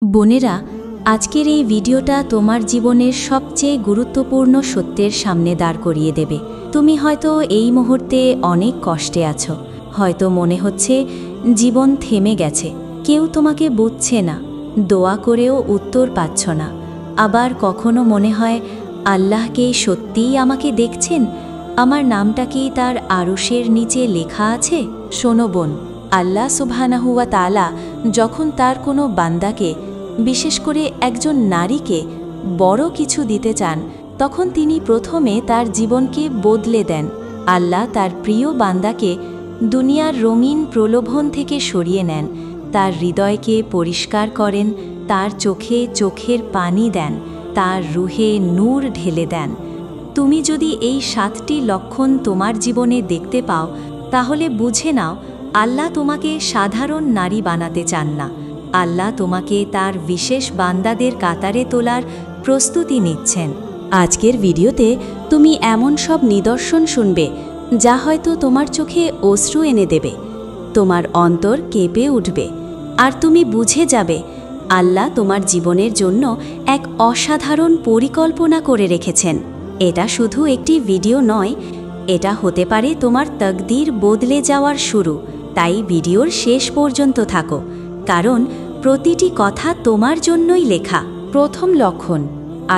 বোনেরা, আজকের এই ভিডিওটা তোমার জীবনের সবচেয়ে গুরুত্বপূর্ণ সত্যের সামনে দাঁড় করিয়ে দেবে। তুমি হয়তো এই মুহূর্তে অনেক কষ্টে আছো, হয়তো মনে হচ্ছে জীবন থেমে গেছে, কেউ তোমাকে বুঝছে না, দোয়া করেও উত্তর পাচ্ছ না। আবার কখনো মনে হয় আল্লাহ কি সত্যিই আমাকে দেখছেন, আমার নামটা কি তার আরশের নিচে লেখা আছে? শোনো বোন, আল্লাহ সুবহানাহু ওয়া তাআলা যখন তার কোনো বান্দাকে, বিশেষ করে একজন নারীকে বড় কিছু দিতে চান, তখন তিনি প্রথমে তার জীবনকে বদলে দেন। আল্লাহ তার প্রিয় বান্দাকে দুনিয়ার রঙিন প্রলোভন থেকে সরিয়ে নেন, তার হৃদয়কে পরিষ্কার করেন, তার চোখে চোখের পানি দেন, তার রুহে নূর ঢেলে দেন। তুমি যদি এই 7টি লক্ষণ তোমার জীবনে দেখতে পাও, তাহলে বুঝে নাও আল্লাহ তোমাকে সাধারণ নারী বানাতে চান না, আল্লাহ তোমাকে তার বিশেষ বান্দাদের কাতারে তোলার প্রস্তুতি নিচ্ছেন। আজকের ভিডিওতে তুমি এমন সব নিদর্শন শুনবে যা হয়তো তোমার চোখে অশ্রু এনে দেবে, তোমার অন্তর কেঁপে উঠবে, আর তুমি বুঝে যাবে আল্লাহ তোমার জীবনের জন্য এক অসাধারণ পরিকল্পনা করে রেখেছেন। এটা শুধু একটি ভিডিও নয়, এটা হতে পারে তোমার তাকদীর বদলে যাওয়ার শুরু। তাই ভিডিওর শেষ পর্যন্ত থাকো, কারণ প্রতিটি কথা তোমার জন্যই লেখা। প্রথম লক্ষণ,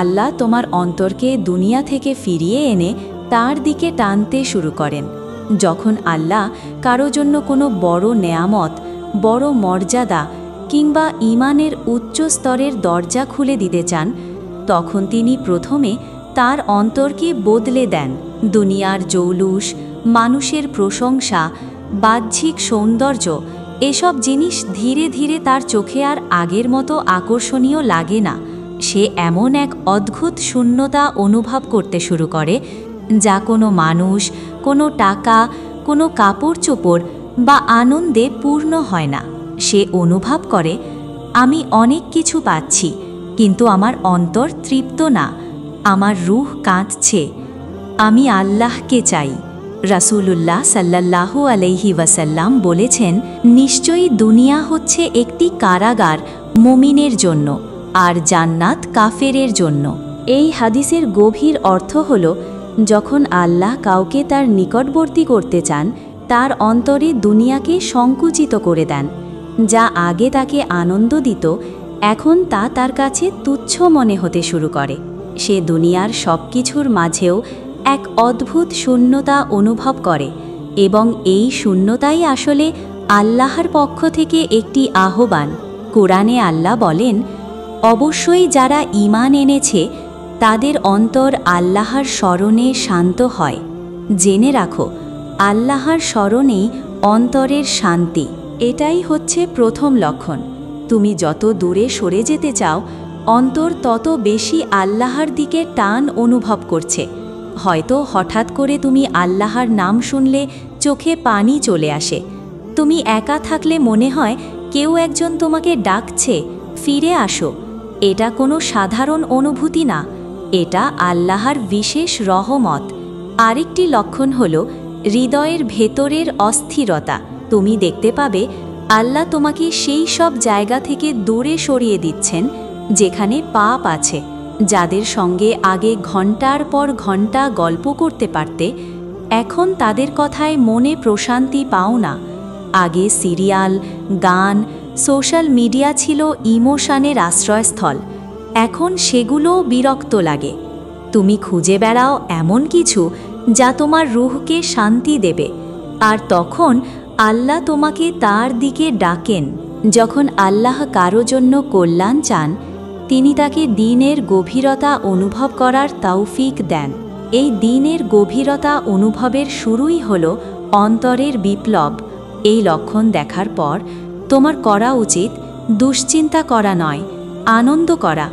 আল্লাহ তোমার অন্তরকে দুনিয়া থেকে ফিরিয়ে এনে তার দিকে টানতে শুরু করেন। যখন আল্লাহ কারো জন্য কোনো বড় নেয়ামত, বড় মর্যাদা কিংবা ঈমানের উচ্চ স্তরের দরজা খুলে দিতে চান, তখন তিনি প্রথমে তার অন্তরকে বদলে দেন। দুনিয়ার জৌলুস, মানুষের প্রশংসা, বাহ্যিক সৌন্দর্য, এসব জিনিস ধীরে ধীরে তার চোখে আর আগের মতো আকর্ষণীয় লাগে না। সে এমন এক অদ্ভুত শূন্যতা অনুভব করতে শুরু করে যা কোনো মানুষ, কোনো টাকা, কোনো কাপড় চোপড় বা আনন্দে পূর্ণ হয় না। সে অনুভব করে, আমি অনেক কিছু পাচ্ছি, কিন্তু আমার অন্তর তৃপ্ত না, আমার রূহ কাঁদছে, আমি আল্লাহকে চাই। রাসূলুল্লাহ সাল্লাল্লাহু আলাইহি ওয়াসাল্লাম বলেছেন, নিশ্চয়ই দুনিয়া হচ্ছে একটি কারাগার মুমিনের জন্য, আর জান্নাত কাফেরের জন্য। এই হাদিসের গভীর অর্থ হল, যখন আল্লাহ কাউকে তার নিকটবর্তী করতে চান, তার অন্তরে দুনিয়াকে সংকুচিত করে দেন। যা আগে তাকে আনন্দ দিত, এখন তা তার কাছে তুচ্ছ মনে হতে শুরু করে। সে দুনিয়ার সব কিছুর মাঝেও এক অদ্ভুত শূন্যতা অনুভব করে, এবং এই শূন্যতাই আসলে আল্লাহর পক্ষ থেকে একটি আহ্বান। কোরআনে আল্লাহ বলেন, অবশ্যই যারা ঈমান এনেছে তাদের অন্তর আল্লাহর স্মরণে শান্ত হয়। জেনে রাখো, আল্লাহর স্মরণেই অন্তরের শান্তি। এটাই হচ্ছে প্রথম লক্ষণ। তুমি যত দূরে সরে যেতে চাও, অন্তর তত বেশি আল্লাহর দিকে টান অনুভব করছে। হয়তো হঠাৎ করে তুমি আল্লাহর নাম শুনলে চোখে পানি চলে আসে। তুমি একা থাকলে মনে হয় কেউ একজন তোমাকে ডাকছে, ফিরে আসো। এটা কোনো সাধারণ অনুভূতি না, এটা আল্লাহর বিশেষ রহমত। আরেকটি লক্ষণ হল হৃদয়ের ভেতরের অস্থিরতা। তুমি দেখতে পাবে আল্লাহ তোমাকে সেই সব জায়গা থেকে দূরে সরিয়ে দিচ্ছেন যেখানে পাপ আছে। যাদের সঙ্গে আগে ঘন্টার পর ঘন্টা গল্প করতে পারতে, এখন তাদের কথায় মনে প্রশান্তি পাও না। আগে সিরিয়াল, গান, সোশ্যাল মিডিয়া ছিল ইমোশনের আশ্রয়স্থল, এখন সেগুলোও বিরক্ত লাগে। তুমি খুঁজে বেড়াও এমন কিছু যা তোমার রুহকে শান্তি দেবে, আর তখন আল্লাহ তোমাকে তার দিকে ডাকেন। যখন আল্লাহ কারো জন্য কল্যাণ চান, তিনি তাকে দ্বীনের গভীরতা অনুভব করার তৌফিক দেন। এই দ্বীনের গভীরতা অনুভবের শুরুই হল অন্তরের বিপ্লব। এই লক্ষণ দেখার পর তোমার করা উচিত দুশ্চিন্তা করা নয়, আনন্দ করা,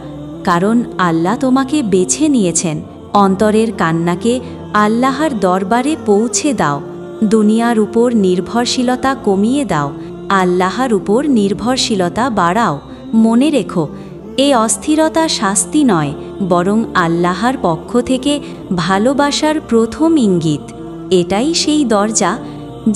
কারণ আল্লাহ তোমাকে বেছে নিয়েছেন। অন্তরের কান্নাকে আল্লাহর দরবারে পৌঁছে দাও। দুনিয়ার উপর নির্ভরশীলতা কমিয়ে দাও, আল্লাহর উপর নির্ভরশীলতা বাড়াও। মনে রেখো, এই অস্থিরতা শাস্তি নয়, বরং আল্লাহর পক্ষ থেকে ভালোবাসার প্রথম ইঙ্গিত। এটাই সেই দরজা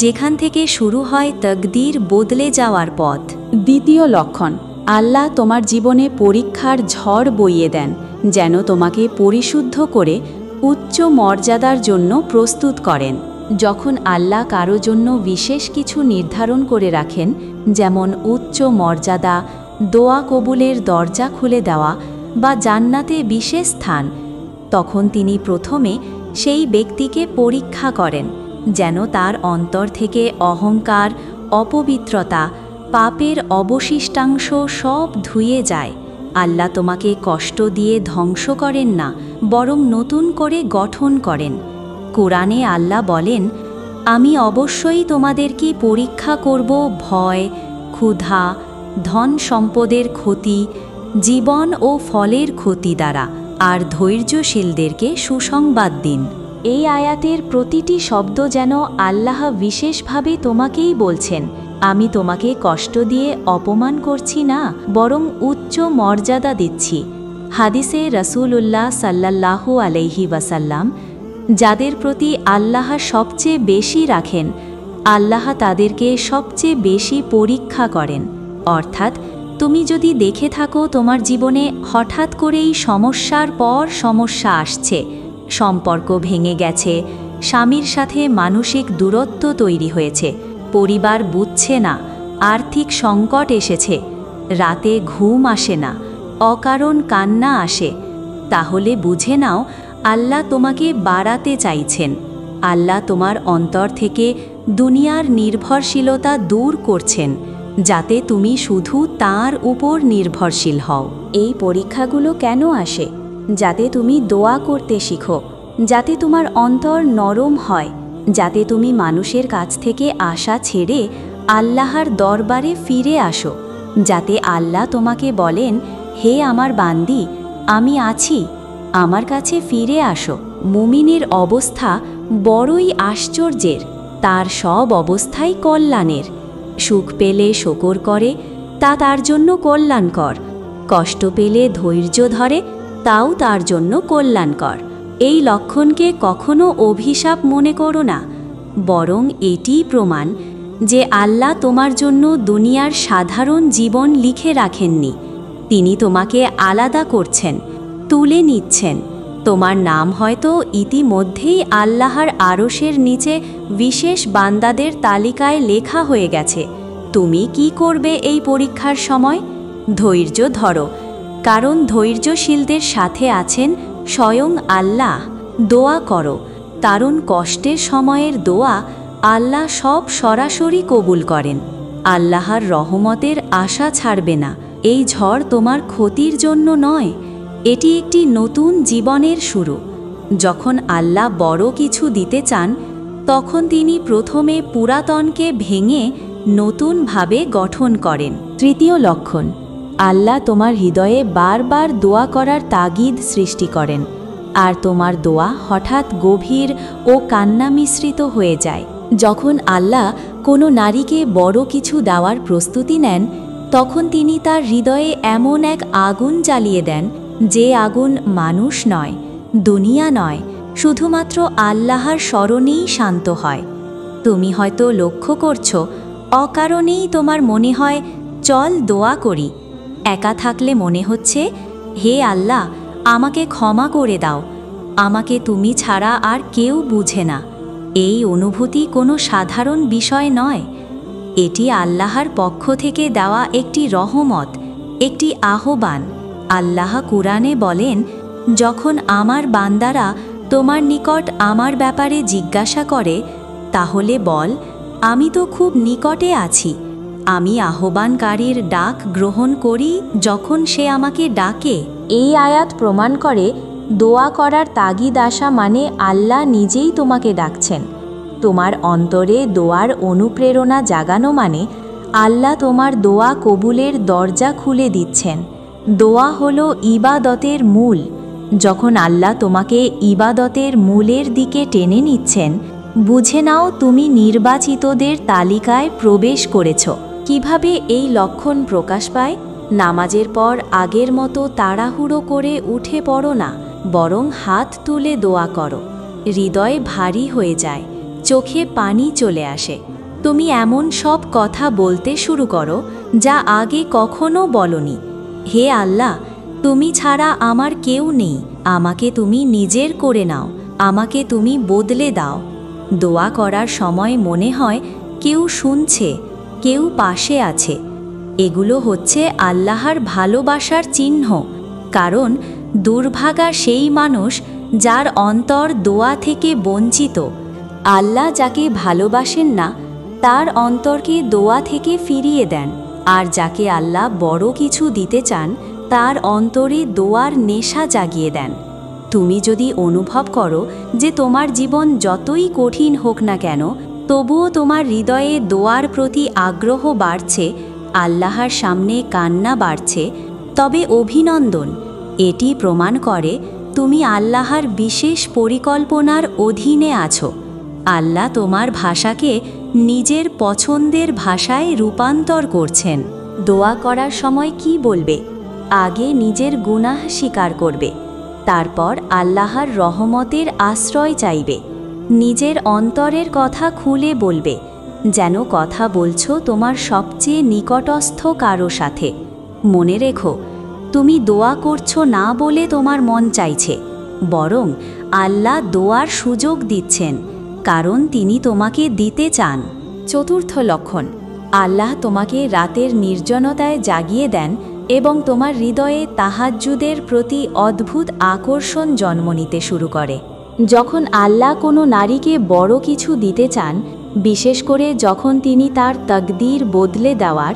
যেখান থেকে শুরু হয় তাকদীর বদলে যাওয়ার পথ। দ্বিতীয় লক্ষণ, আল্লাহ তোমার জীবনে পরীক্ষার ঝড় বইয়ে দেন, যেন তোমাকে পরিশুদ্ধ করে উচ্চ মর্যাদার জন্য প্রস্তুত করেন। যখন আল্লাহ কারো জন্য বিশেষ কিছু নির্ধারণ করে রাখেন, যেমন উচ্চ মর্যাদা, দোয়া কবুলের দরজা খুলে দেওয়া বা জান্নাতে বিশেষ স্থান, তখন তিনি প্রথমে সেই ব্যক্তিকে পরীক্ষা করেন, যেন তার অন্তর থেকে অহংকার, অপবিত্রতা, পাপের অবশিষ্টাংশ সব ধুয়ে যায়। আল্লাহ তোমাকে কষ্ট দিয়ে ধ্বংস করেন না, বরং নতুন করে গঠন করেন। কোরআনে আল্লাহ বলেন, আমি অবশ্যই তোমাদেরকে পরীক্ষা করব ভয়, ক্ষুধা, ধন সম্পদের ক্ষতি, জীবন ও ফলের ক্ষতি দ্বারা, আর ধৈর্যশীলদেরকে সুসংবাদ দিন। এই আয়াতের প্রতিটি শব্দ যেন আল্লাহ বিশেষভাবে তোমাকেই বলছেন, আমি তোমাকে কষ্ট দিয়ে অপমান করছি না, বরং উচ্চ মর্যাদা দিচ্ছি। হাদিসে রাসূলুল্লাহ সাল্লাল্লাহু আলাইহি ওয়াসাল্লাম, যাদের প্রতি আল্লাহ সবচেয়ে বেশি রাখেন, আল্লাহ তাদেরকে সবচেয়ে বেশি পরীক্ষা করেন। অর্থাৎ তুমি যদি দেখে থাকো তোমার জীবনে হঠাৎ করেই সমস্যার পর সমস্যা আসছে, সম্পর্ক ভেঙে গেছে, স্বামীর সাথে মানসিক দূরত্ব তৈরি হয়েছে, পরিবার বুঝছে না, আর্থিক সংকট এসেছে, রাতে ঘুম আসে না, অকারণ কান্না আসে, তাহলে বুঝে নাও আল্লাহ তোমাকে বাড়াতে চাইছেন। আল্লাহ তোমার অন্তর থেকে দুনিয়ার নির্ভরশীলতা দূর করছেন, যাতে তুমি শুধু তাঁর উপর নির্ভরশীল হও। এই পরীক্ষাগুলো কেন আসে? যাতে তুমি দোয়া করতে শিখো, যাতে তোমার অন্তর নরম হয়, যাতে তুমি মানুষের কাছ থেকে আশা ছেড়ে আল্লাহর দরবারে ফিরে আসো, যাতে আল্লাহ তোমাকে বলেন, হে আমার বান্দি, আমি আছি, আমার কাছে ফিরে আসো। মুমিনের অবস্থা বড়ই আশ্চর্যের, তার সব অবস্থাই কল্যাণের। সুখ পেলে শকর করে, তা তার জন্য কল্যাণকর। কষ্ট পেলে ধৈর্য ধরে, তাও তার জন্য কল্যাণকর। এই লক্ষণকে কখনো অভিশাপ মনে করো না, বরং এটিই প্রমাণ যে আল্লাহ তোমার জন্য দুনিয়ার সাধারণ জীবন লিখে রাখেননি। তিনি তোমাকে আলাদা করছেন, তুলে নিচ্ছেন। তোমার নাম হয়তো ইতিমধ্যেই আল্লাহর আরশের নিচে বিশেষ বান্দাদের তালিকায় লেখা হয়ে গেছে। তুমি কি করবে এই পরীক্ষার সময়? ধৈর্য ধরো, কারণ ধৈর্যশীলদের সাথে আছেন স্বয়ং আল্লাহ। দোয়া করো, কারণ কষ্টের সময়ের দোয়া আল্লাহ সব সরাসরি কবুল করেন। আল্লাহর রহমতের আশা ছাড়বে না। এই ঝড় তোমার ক্ষতির জন্য নয়, এটি একটি নতুন জীবনের শুরু। যখন আল্লাহ বড় কিছু দিতে চান, তখন তিনি প্রথমে পুরাতনকে ভেঙে নতুনভাবে গঠন করেন। তৃতীয় লক্ষণ, আল্লাহ তোমার হৃদয়ে বারবার দোয়া করার তাগিদ সৃষ্টি করেন, আর তোমার দোয়া হঠাৎ গভীর ও কান্না মিশ্রিত হয়ে যায়। যখন আল্লাহ কোনো নারীকে বড় কিছু দেওয়ার প্রস্তুতি নেন, তখন তিনি তার হৃদয়ে এমন এক আগুন জ্বালিয়ে দেন, যে আগুন মানুষ নয়, দুনিয়া নয়, শুধুমাত্র আল্লাহর স্মরণেই শান্ত হয়। তুমি হয়তো লক্ষ্য করছো, অকারণেই তোমার মনে হয় চল দোয়া করি। একা থাকলে মনে হচ্ছে, হে আল্লাহ, আমাকে ক্ষমা করে দাও, আমাকে তুমি ছাড়া আর কেউ বুঝে না। এই অনুভূতি কোনো সাধারণ বিষয় নয়, এটি আল্লাহর পক্ষ থেকে দেওয়া একটি রহমত, একটি আহ্বান। আল্লাহ কুরআনে বলেন, যখন আমার বান্দারা তোমার নিকট আমার ব্যাপারে জিজ্ঞাসা করে, তাহলে বল, আমি তো খুব নিকটে আছি। আমি আহ্বানকারীর ডাক গ্রহণ করি যখন সে আমাকে ডাকে। এই আয়াত প্রমাণ করে, দোয়া করার তাগিদ আসা মানে আল্লাহ নিজেই তোমাকে ডাকছেন। তোমার অন্তরে দোয়ার অনুপ্রেরণা জাগানো মানে আল্লাহ তোমার দোয়া কবুলের দরজা খুলে দিচ্ছেন। দোয়া হলো ইবাদতের মূল। যখন আল্লাহ তোমাকে ইবাদতের মূলের দিকে টেনে নিচ্ছেন, বুঝে নাও তুমি নির্বাচিতদের তালিকায় প্রবেশ করেছ। কিভাবে এই লক্ষণ প্রকাশ পায়? নামাজের পর আগের মতো তাড়াহুড়ো করে উঠে পড়ো না, বরং হাত তুলে দোয়া করো। হৃদয় ভারী হয়ে যায়, চোখে পানি চলে আসে। তুমি এমন সব কথা বলতে শুরু করো যা আগে কখনো বলনি। হে আল্লাহ, তুমি ছাড়া আমার কেউ নেই, আমাকে তুমি নিজের করে নাও, আমাকে তুমি বদলে দাও। দোয়া করার সময় মনে হয় কেউ শুনছে, কেউ পাশে আছে। এগুলো হচ্ছে আল্লাহর ভালোবাসার চিহ্ন। কারণ দুর্ভাগা সেই মানুষ যার অন্তর দোয়া থেকে বঞ্চিত। আল্লাহ যাকে ভালোবাসেন না তার অন্তরকে দোয়া থেকে ফিরিয়ে দেন, আর যাকে আল্লাহ বড় কিছু দিতে চান তার অন্তরে দোয়ার নেশা জাগিয়ে দেন। তুমি যদি অনুভব করো যে তোমার জীবন যতই কঠিন হোক না কেন, তবুও তোমার হৃদয়ে দোয়ার প্রতি আগ্রহ বাড়ছে, আল্লাহর সামনে কান্না বাড়ছে, তবে অভিনন্দন। এটি প্রমাণ করে তুমি আল্লাহর বিশেষ পরিকল্পনার অধীনে আছো। আল্লাহ তোমার ভাষাকে নিজের পছন্দের ভাষায় রূপান্তর করছেন। দোয়া করার সময় কি বলবে? আগে নিজের গুনাহ স্বীকার করবে, তারপর আল্লাহর রহমতের আশ্রয় চাইবে। নিজের অন্তরের কথা খুলে বলবে, যেন কথা বলছো তোমার সবচেয়ে নিকটস্থ কারো সাথে। মনে রেখো, তুমি দোয়া করছো না বলে তোমার মন চাইছে, বরং আল্লাহ দোয়ার সুযোগ দিচ্ছেন, কারণ তিনি তোমাকে দিতে চান। চতুর্থ লক্ষণ, আল্লাহ তোমাকে রাতের নির্জনতায় জাগিয়ে দেন এবং তোমার হৃদয়ে তাহাজ্জুদের প্রতি অদ্ভুত আকর্ষণ জন্ম নিতে শুরু করে। যখন আল্লাহ কোনো নারীকে বড় কিছু দিতে চান, বিশেষ করে যখন তিনি তার তাকদীর বদলে দেওয়ার,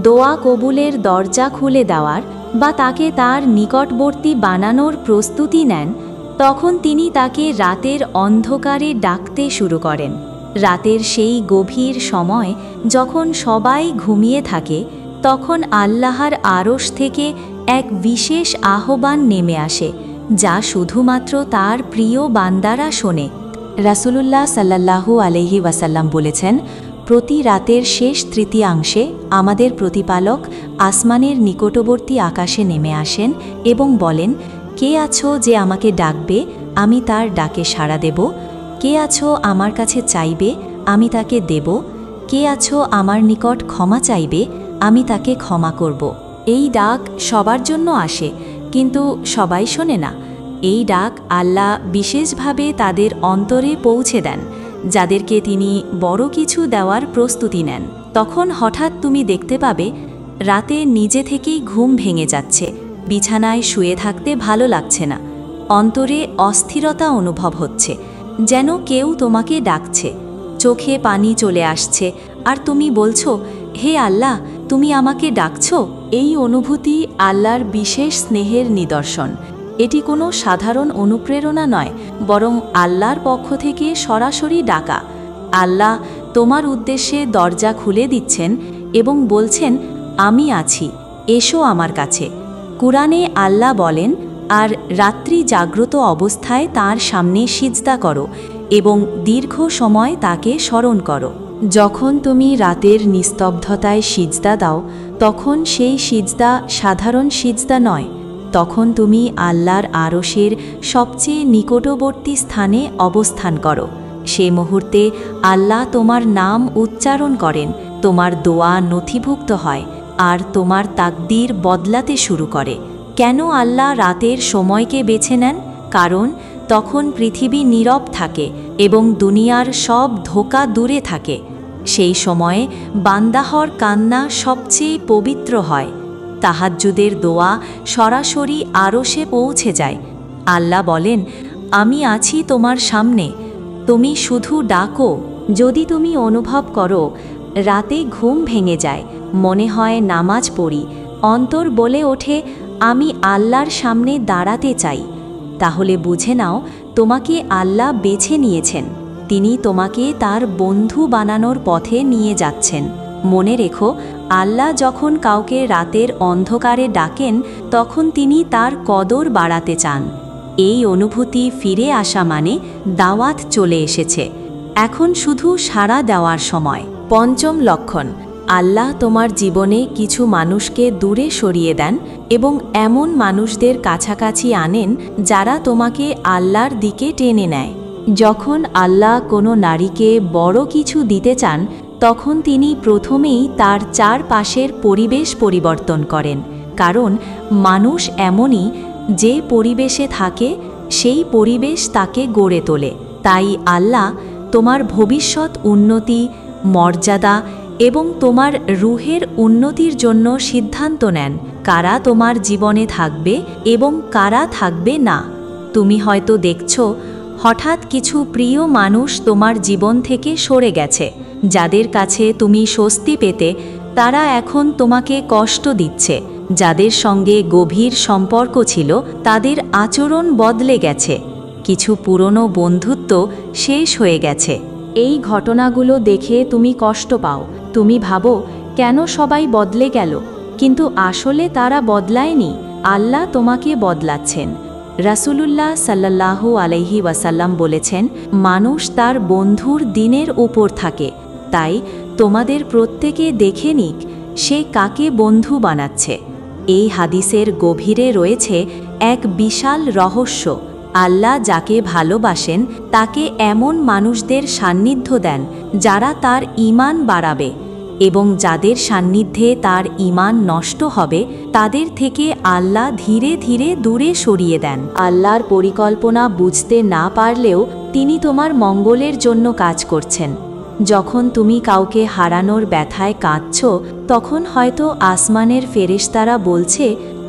দোয়া কবুলের দরজা খুলে দেওয়ার বা তাকে তার নিকটবর্তী বানানোর প্রস্তুতি নেন, তখন তিনি তাকে রাতের অন্ধকারে ডাকতে শুরু করেন। রাতের সেই গভীর সময় যখন সবাই ঘুমিয়ে থাকে, তখন আল্লাহর আরশ থেকে এক বিশেষ আহ্বান নেমে আসে, যা শুধুমাত্র তার প্রিয় বান্দারা শোনে। রাসূলুল্লাহ সাল্লাল্লাহু আলাইহি ওয়াসাল্লাম বলেছেন, প্রতি রাতের শেষ তৃতীয়াংশে আমাদের প্রতিপালক আসমানের নিকটবর্তী আকাশে নেমে আসেন এবং বলেন, কে আছো যে আমাকে ডাকবে, আমি তার ডাকে সাড়া দেব? কে আছো আমার কাছে চাইবে, আমি তাকে দেব? কে আছো আমার নিকট ক্ষমা চাইবে, আমি তাকে ক্ষমা করব। এই ডাক সবার জন্য আসে, কিন্তু সবাই শোনে না। এই ডাক আল্লাহ বিশেষভাবে তাদের অন্তরে পৌঁছে দেন, যাদেরকে তিনি বড় কিছু দেওয়ার প্রস্তুতি নেন। তখন হঠাৎ তুমি দেখতে পাবে রাতে নিজে থেকেই ঘুম ভেঙে যাচ্ছে, বিছানায় শুয়ে থাকতে ভালো লাগছে না, অন্তরে অস্থিরতা অনুভব হচ্ছে, যেন কেউ তোমাকে ডাকছে, চোখে পানি চলে আসছে, আর তুমি বলছো, হে আল্লাহ, তুমি আমাকে ডাকছো। এই অনুভূতি আল্লাহর বিশেষ স্নেহের নিদর্শন। এটি কোনো সাধারণ অনুপ্রেরণা নয়, বরং আল্লাহর পক্ষ থেকে সরাসরি ডাকা। আল্লাহ তোমার উদ্দেশ্যে দরজা খুলে দিচ্ছেন এবং বলছেন, আমি আছি, এসো আমার কাছে। কুরআনে আল্লাহ বলেন, আর রাত্রি জাগ্রত অবস্থায় তার সামনে সিজদা করো এবং দীর্ঘ সময় তাকে স্মরণ করো। যখন তুমি রাতের নিস্তব্ধতায় সিজদা দাও, তখন সেই সিজদা সাধারণ সিজদা নয়, তখন তুমি আল্লাহর আরশের সবচেয়ে নিকটবর্তী স্থানে অবস্থান করো। সে মুহূর্তে আল্লাহ তোমার নাম উচ্চারণ করেন, তোমার দোয়া নথিভুক্ত হয়, আর তোমার তাকদীর বদলাতে শুরু করে। কেন আল্লাহ রাতের সময়কে বেছে নেন? কারণ তখন পৃথিবী নীরব থাকে এবং দুনিয়ার সব ধোঁকা দূরে থাকে। সেই সময়ে বান্দাহর কান্না সবচেয়ে পবিত্র হয়। তাহাজ্জুদের দোয়া সরাসরি আরশে পৌঁছে যায়। আল্লাহ বলেন, আমি আছি তোমার সামনে, তুমি শুধু ডাকো। যদি তুমি অনুভব করো রাতে ঘুম ভেঙে যায়, মনে হয় নামাজ পড়ি, অন্তর বলে ওঠে আমি আল্লাহর সামনে দাঁড়াতে চাই, তাহলে বুঝে নাও তোমাকে আল্লাহ বেছে নিয়েছেন। তিনি তোমাকে তার বন্ধু বানানোর পথে নিয়ে যাচ্ছেন। মনে রেখো, আল্লাহ যখন কাউকে রাতের অন্ধকারে ডাকেন, তখন তিনি তার কদর বাড়াতে চান। এই অনুভূতি ফিরে আসা মানে দাওয়াত চলে এসেছে, এখন শুধু সাড়া দেওয়ার সময়। পঞ্চম লক্ষণ, আল্লাহ তোমার জীবনে কিছু মানুষকে দূরে সরিয়ে দেন এবং এমন মানুষদের কাছাকাছি আনেন যারা তোমাকে আল্লাহর দিকে টেনে নেয়। যখন আল্লাহ কোনো নারীকে বড় কিছু দিতে চান, তখন তিনি প্রথমেই তার চারপাশের পরিবেশ পরিবর্তন করেন, কারণ মানুষ এমনই, যে পরিবেশে থাকে সেই পরিবেশ তাকে গড়ে তোলে। তাই আল্লাহ তোমার ভবিষ্যৎ উন্নতি, মর্যাদা এবং তোমার রূহের উন্নতির জন্য সিদ্ধান্ত নেন কারা তোমার জীবনে থাকবে এবং কারা থাকবে না। তুমি হয়তো দেখছো হঠাৎ কিছু প্রিয় মানুষ তোমার জীবন থেকে সরে গেছে। যাদের কাছে তুমি স্বস্তি পেতে, তারা এখন তোমাকে কষ্ট দিচ্ছে। যাদের সঙ্গে গভীর সম্পর্ক ছিল, তাদের আচরণ বদলে গেছে। কিছু পুরনো বন্ধুত্ব শেষ হয়ে গেছে। এই ঘটনাগুলো দেখে তুমি কষ্ট পাও। তুমি ভাবো, কেন সবাই বদলে গেল? কিন্তু আসলে তারা বদলায়নি, আল্লাহ তোমাকে বদলাচ্ছেন। রাসূলুল্লাহ সাল্লাল্লাহু আলাইহি ওয়াসাল্লাম বলেছেন, মানুষ তার বন্ধুর দিনের উপর থাকে। তাই তোমাদের প্রত্যেকে দেখে নিক সে কাকে বন্ধু বানাচ্ছে। এই হাদিসের গভীরে রয়েছে এক বিশাল রহস্য। আল্লাহ যাকে ভালোবাসেন তাকে এমন মানুষদের সান্নিধ্য দেন যারা তার ঈমান বাড়াবে, এবং যাদের সান্নিধ্যে তার ঈমান নষ্ট হবে তাদের থেকে আল্লাহ ধীরে ধীরে দূরে সরিয়ে দেন। আল্লাহর পরিকল্পনা বুঝতে না পারলেও তিনি তোমার মঙ্গলের জন্য কাজ করছেন। যখন তুমি কাউকে হারানোর ব্যথায় কাঁদছ, তখন হয়তো আসমানের ফেরেশতারা বলছে,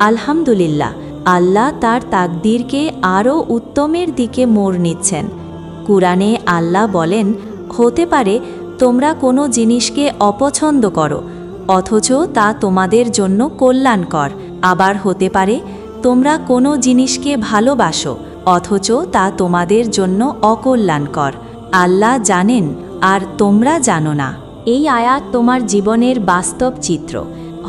আলহামদুলিল্লাহ, আল্লাহ তার তাকদীরকে আরও উত্তমের দিকে মোড় নিচ্ছেন। কুরআনে আল্লাহ বলেন, হতে পারে তোমরা কোনো জিনিসকে অপছন্দ করো, অথচ তা তোমাদের জন্য কল্যাণকর। আবার হতে পারে তোমরা কোনো জিনিসকে ভালোবাসো, অথচ তা তোমাদের জন্য অকল্যাণকর। আল্লাহ জানেন আর তোমরা জানো না। এই আয়াত তোমার জীবনের বাস্তব চিত্র।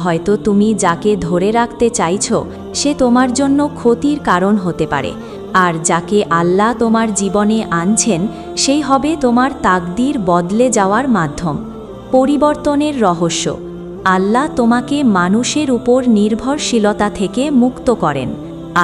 হয়তো তুমি যাকে ধরে রাখতে চাইছো সে তোমার জন্য ক্ষতির কারণ হতে পারে, আর যাকে আল্লাহ তোমার জীবনে আনছেন সেই হবে তোমার তাকদীর বদলে যাওয়ার মাধ্যম। পরিবর্তনের রহস্য। আল্লাহ তোমাকে মানুষের উপর নির্ভরশীলতা থেকে মুক্ত করেন।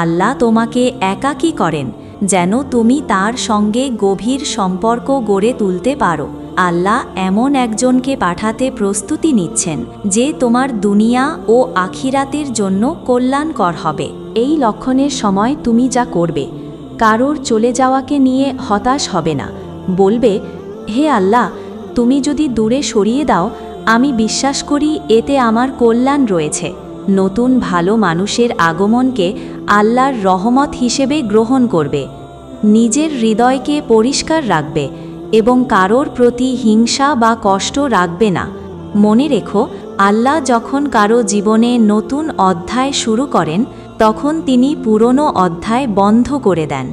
আল্লাহ তোমাকে একাকী করেন যেন তুমি তার সঙ্গে গভীর সম্পর্ক গড়ে তুলতে পারো। আল্লাহ এমন একজনকে পাঠাতে প্রস্তুতি নিচ্ছেন যে তোমার দুনিয়া ও আখিরাতের জন্য কল্যাণকর হবে। এই লক্ষণের সময় তুমি যা করবে, কারোর চলে যাওয়াকে নিয়ে হতাশ হবে না। বলবে, হে আল্লাহ, তুমি যদি দূরে সরিয়ে দাও, আমি বিশ্বাস করি এতে আমার কল্যাণ রয়েছে। নতুন ভালো মানুষের আগমনকে আল্লাহর রহমত হিসেবে গ্রহণ করবে। নিজের হৃদয়কে পরিষ্কার রাখবে এবং কারোর প্রতি হিংসা বা কষ্ট রাখবে না। মনে রেখো, আল্লাহ যখন কারো জীবনে নতুন অধ্যায় শুরু করেন, তখন তিনি পুরনো অধ্যায় বন্ধ করে দেন।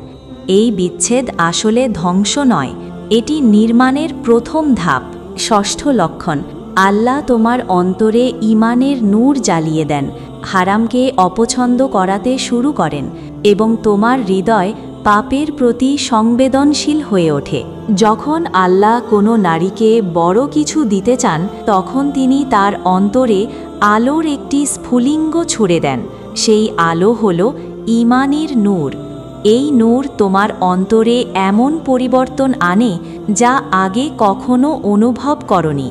এই বিচ্ছেদ আসলে ধ্বংস নয়, এটি নির্মাণের প্রথম ধাপ। ষষ্ঠ লক্ষণ, আল্লাহ তোমার অন্তরে ঈমানের নূর জ্বালিয়ে দেন, হারামকে অপছন্দ করাতে শুরু করেন এবং তোমার হৃদয় পাপের প্রতি সংবেদনশীল হয়ে ওঠে। যখন আল্লাহ কোনো নারীকে বড় কিছু দিতে চান, তখন তিনি তার অন্তরে আলোর একটি স্ফুলিঙ্গ ছুড়ে দেন। সেই আলো হল ঈমানের নূর। এই নূর তোমার অন্তরে এমন পরিবর্তন আনে যা আগে কখনো অনুভব করনি।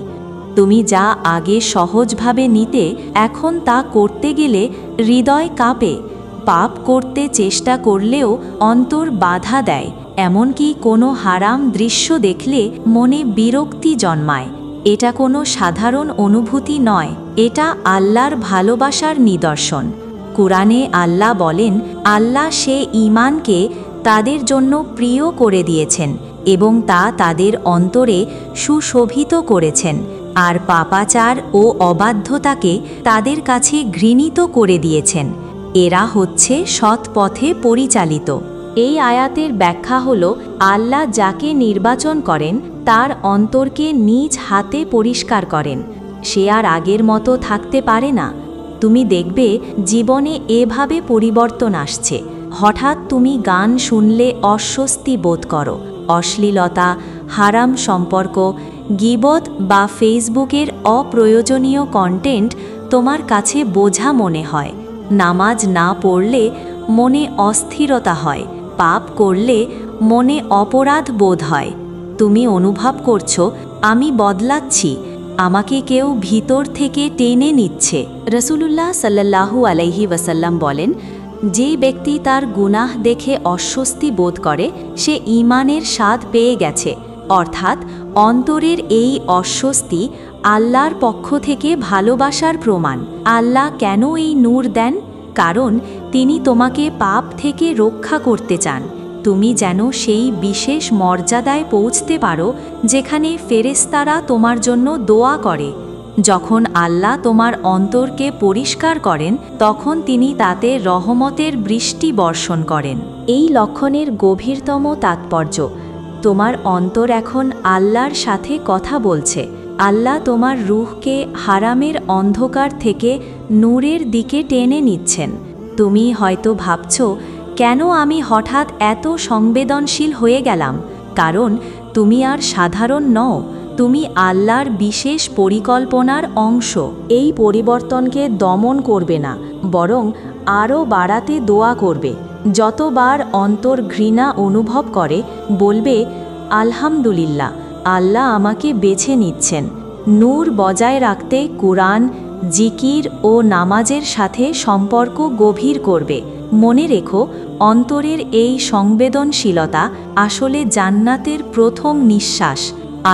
তুমি যা আগে সহজভাবে নিতে, এখন তা করতে গেলে হৃদয় কাঁপে। পাপ করতে চেষ্টা করলেও অন্তর বাধা দেয়। এমনকি কোনো হারাম দৃশ্য দেখলে মনে বিরক্তি জন্মায়। এটা কোনো সাধারণ অনুভূতি নয়, এটা আল্লাহর ভালোবাসার নিদর্শন। কুরআনে আল্লাহ বলেন, আল্লাহ সে ঈমানকে তাদের জন্য প্রিয় করে দিয়েছেন এবং তা তাদের অন্তরে সুশোভিত করেছেন, আর পাপাচার ও অবাধ্যতাকে তাদের কাছে ঘৃণিত করে দিয়েছেন। এরা হচ্ছে সৎ পথে পরিচালিত। এই আয়াতের ব্যাখ্যা হল, আল্লাহ যাকে নির্বাচন করেন তার অন্তরকে নিজ হাতে পরিষ্কার করেন। সে আর আগের মতো থাকতে পারে না। তুমি দেখবে জীবনে এভাবে পরিবর্তন আসছে। হঠাৎ তুমি গান শুনলে অস্বস্তি বোধ করো। অশ্লীলতা, হারাম সম্পর্ক, গীবত বা ফেসবুকের অপ্রয়োজনীয় কন্টেন্ট তোমার কাছে বোঝা মনে হয়। নামাজ না পড়লে মনে অস্থিরতা হয়। পাপ করলে মনে অপরাধ বোধ হয়। তুমি অনুভব করছো, আমি বদলাচ্ছি, আমাকে কেউ ভিতর থেকে টেনে নিচ্ছে। রসুলুল্লাহ সাল্লাল্লাহু আলাইহি ওয়াসাল্লাম বলেন, যে ব্যক্তি তার গুনাহ দেখে অস্বস্তি বোধ করে সে ঈমানের স্বাদ পেয়ে গেছে। অর্থাৎ অন্তরের এই অস্বস্তি আল্লাহর পক্ষ থেকে ভালোবাসার প্রমাণ। আল্লাহ কেন এই নূর দেন? কারণ তিনি তোমাকে পাপ থেকে রক্ষা করতে চান। তুমি যেন সেই বিশেষ মর্যাদায় পৌঁছতে পারো যেখানে ফেরেশতারা তোমার জন্য দোয়া করে। যখন আল্লাহ তোমার অন্তরকে পরিষ্কার করেন তখন তিনি তাতে রহমতের বৃষ্টি বর্ষণ করেন। এই লক্ষণের গভীরতম তাৎপর্য, তোমার অন্তর এখন আল্লাহর সাথে কথা বলছে। আল্লাহ তোমার রূহকে হারামের অন্ধকার থেকে নূরের দিকে টেনে নিচ্ছেন। তুমি হয়তো ভাবছ, কেন আমি হঠাৎ এত সংবেদনশীল হয়ে গেলাম? কারণ তুমি আর সাধারণ নও, তুমি আল্লাহর বিশেষ পরিকল্পনার অংশ। এই পরিবর্তনকে দমন করবে না, বরং আরও বাড়াতে দোয়া করবে। যতবার অন্তর ঘৃণা অনুভব করে বলবে, আলহামদুলিল্লাহ, আল্লাহ আমাকে বেছে নিচ্ছেন। নূর বজায় রাখতে কুরআন, জিকির ও নামাজের সাথে সম্পর্ক গভীর করবে। মনে রেখো, অন্তরের এই সংবেদনশীলতা আসলে জান্নাতের প্রথম নিঃশ্বাস,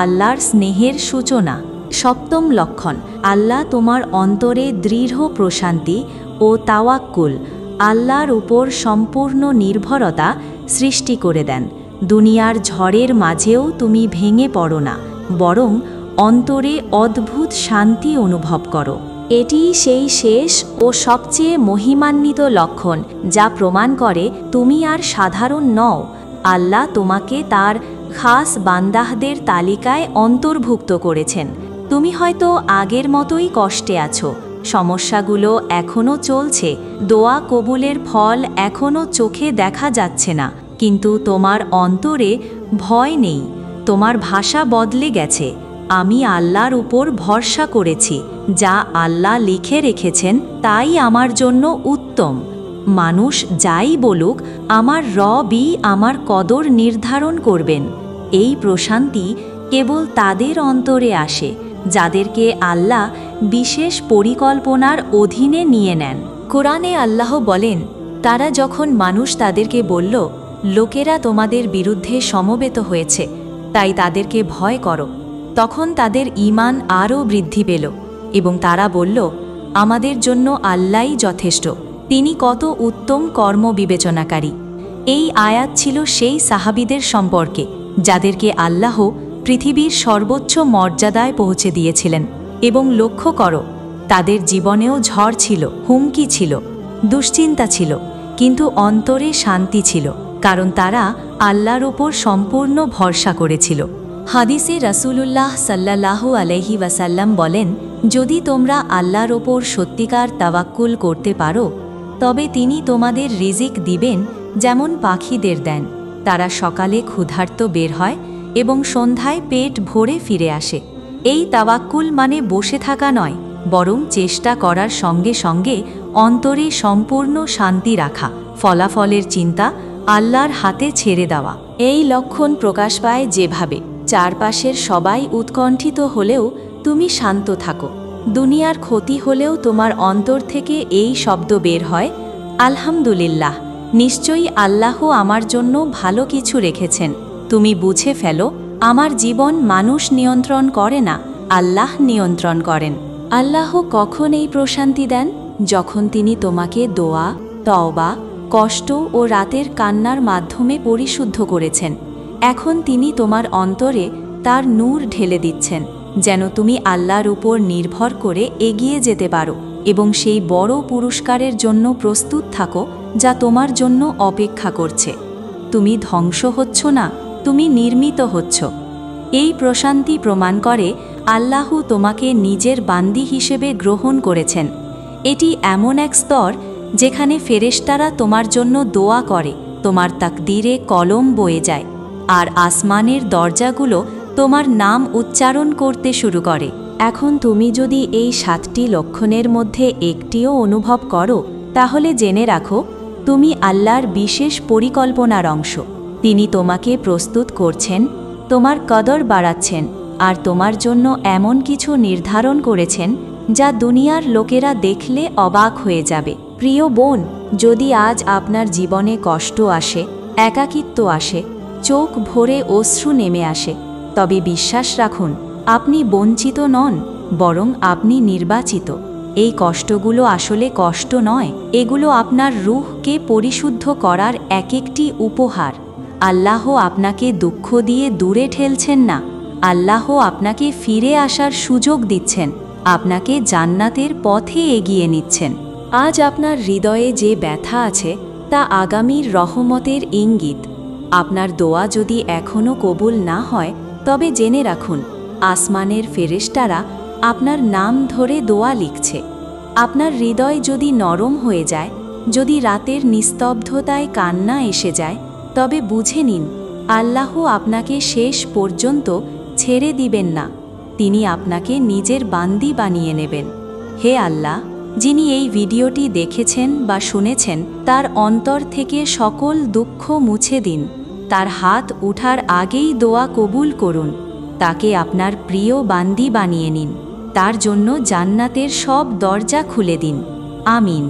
আল্লাহর স্নেহের সূচনা। সপ্তম লক্ষণ, আল্লাহ তোমার অন্তরে দৃঢ় প্রশান্তি ও তাওয়াক্কুল, আল্লাহর উপর সম্পূর্ণ নির্ভরতা সৃষ্টি করে দেন। দুনিয়ার ঝড়ের মাঝেও তুমি ভেঙে পড়ো না, বরং অন্তরে অদ্ভুত শান্তি অনুভব করো। এটি সেই শেষ ও সবচেয়ে মহিমান্বিত লক্ষণ যা প্রমাণ করে তুমি আর সাধারণ নও। আল্লাহ তোমাকে তার খাস বান্দাহদের তালিকায় অন্তর্ভুক্ত করেছেন। তুমি হয়তো আগের মতোই কষ্টে আছো, সমস্যাগুলো এখনও চলছে, দোয়া কবুলের ফল এখনও চোখে দেখা যাচ্ছে না, কিন্তু তোমার অন্তরে ভয় নেই। তোমার ভাষা বদলে গেছে, আমি আল্লাহর উপর ভরসা করেছি, যা আল্লাহ লিখে রেখেছেন তাই আমার জন্য উত্তম। মানুষ যাই বলুক, আমার রবই আমার কদর নির্ধারণ করবেন। এই প্রশান্তি কেবল তাদের অন্তরে আসে যাদেরকে আল্লাহ বিশেষ পরিকল্পনার অধীনে নিয়ে নেন। কোরআনে আল্লাহ বলেন, তারা যখন মানুষ তাদেরকে বলল, লোকেরা তোমাদের বিরুদ্ধে সমবেত হয়েছে, তাই তাদেরকে ভয় করো, তখন তাদের ঈমান আরও বৃদ্ধি পেল এবং তারা বলল, আমাদের জন্য আল্লাহই যথেষ্ট, তিনি কত উত্তম কর্ম বিবেচনাকারী। এই আয়াত ছিল সেই সাহাবীদের সম্পর্কে যাদেরকে আল্লাহ পৃথিবীর সর্বোচ্চ মর্যাদায় পৌঁছে দিয়েছিলেন। এবং লক্ষ্য করো, তাদের জীবনেও ঝড় ছিল, হুমকি ছিল, দুশ্চিন্তা ছিল, কিন্তু অন্তরে শান্তি ছিল, কারণ তারা আল্লাহর উপর সম্পূর্ণ ভরসা করেছিল। হাদিসে রাসূলুল্লাহ সাল্লাল্লাহু আলাইহি ওয়াসাল্লাম বলেন, যদি তোমরা আল্লাহর ওপর সত্যিকার তাওয়াক্কুল করতে পারো তবে তিনি তোমাদের রিজিক দিবেন যেমন পাখিদের দেন। তারা সকালে ক্ষুধার্ত বের হয় এবং সন্ধ্যায় পেট ভরে ফিরে আসে। এই তাওয়াক্কুল মানে বসে থাকা নয়, বরং চেষ্টা করার সঙ্গে সঙ্গে অন্তরে সম্পূর্ণ শান্তি রাখা, ফলাফলের চিন্তা আল্লাহর হাতে ছেড়ে দেওয়া। এই লক্ষণ প্রকাশ পায় যেভাবে চারপাশের সবাই উৎকণ্ঠিত হলেও তুমি শান্ত থাকো। দুনিয়ার ক্ষতি হলেও তোমার অন্তর থেকে এই শব্দ বের হয়, আলহামদুলিল্লাহ, নিশ্চয়ই আল্লাহ আমার জন্য ভালো কিছু রেখেছেন। তুমি বুঝে ফেলো, আমার জীবন মানুষ নিয়ন্ত্রণ করে না, আল্লাহ নিয়ন্ত্রণ করেন। আল্লাহ কখন এই প্রশান্তি দেন? যখন তিনি তোমাকে দোয়া, তওবা, কষ্ট ও রাতের কান্নার মাধ্যমে পরিশুদ্ধ করেছেন। এখন তিনি তোমার অন্তরে তার নূর ঢেলে দিচ্ছেন, যেন তুমি আল্লাহর উপর নির্ভর করে এগিয়ে যেতে পারো এবং সেই বড় পুরস্কারের জন্য প্রস্তুত থাকো যা তোমার জন্য অপেক্ষা করছে। তুমি ধ্বংস হচ্ছ না, তুমি নির্মিত হচ্ছ। এই প্রশান্তি প্রমাণ করে আল্লাহ তোমাকে নিজের বান্দি হিসেবে গ্রহণ করেছেন। এটি এমন এক স্তর যেখানে ফেরেশতারা তোমার জন্য দোয়া করে, তোমার তাকদীরে কলম বয়ে যায়, আর আসমানের দরজাগুলো তোমার নাম উচ্চারণ করতে শুরু করে। এখন তুমি যদি এই 7টি লক্ষণের মধ্যে একটিও অনুভব করো, তাহলে জেনে রাখো তুমি আল্লাহর বিশেষ পরিকল্পনার অংশ। তিনি তোমাকে প্রস্তুত করছেন, তোমার কদর বাড়াচ্ছেন আর তোমার জন্য এমন কিছু নির্ধারণ করেছেন যা দুনিয়ার লোকেরা দেখলে অবাক হয়ে যাবে। প্রিয় বোন, যদি আজ আপনার জীবনে কষ্ট আসে, একাকিত্ব আসে, চোখ ভরে অশ্রু নেমে আসে, তবে বিশ্বাস রাখুন, আপনি বঞ্চিত নন, বরং আপনি নির্বাচিত। এই কষ্টগুলো আসলে কষ্ট নয়, এগুলো আপনার রূহকে পরিশুদ্ধ করার এক একটি উপহার। আল্লাহ আপনাকে দুঃখ দিয়ে দূরে ঠেলছেন না, আল্লাহ আপনাকে ফিরে আসার সুযোগ দিচ্ছেন, আপনাকে জান্নাতের পথে এগিয়ে নিচ্ছেন। আজ আপনার হৃদয়ে যে ব্যথা আছে তা আগামীর রহমতের ইঙ্গিত। আপনার দোয়া যদি এখনও কবুল না হয়, তবে জেনে রাখুন, আসমানের ফেরেশতারা আপনার নাম ধরে দোয়া লিখছে। আপনার হৃদয় যদি নরম হয়ে যায়, যদি রাতের নিস্তব্ধতায় কান্না এসে যায়, তবে বুঝে নিন, আল্লাহ আপনাকে শেষ পর্যন্ত ছেড়ে দিবেন না, তিনি আপনাকে নিজের বান্দি বানিয়ে নেবেন। হে আল্লাহ, যিনি এই ভিডিওটি দেখেছেন বা শুনেছেন, তার অন্তর থেকে সকল দুঃখ মুছে দিন, তার হাত উঠার আগেই দোয়া কবুল করুন, তাকে আপনার প্রিয় বান্দি বানিয়ে নিন, তার জন্য জান্নাতের সব দরজা খুলে দিন। আমিন।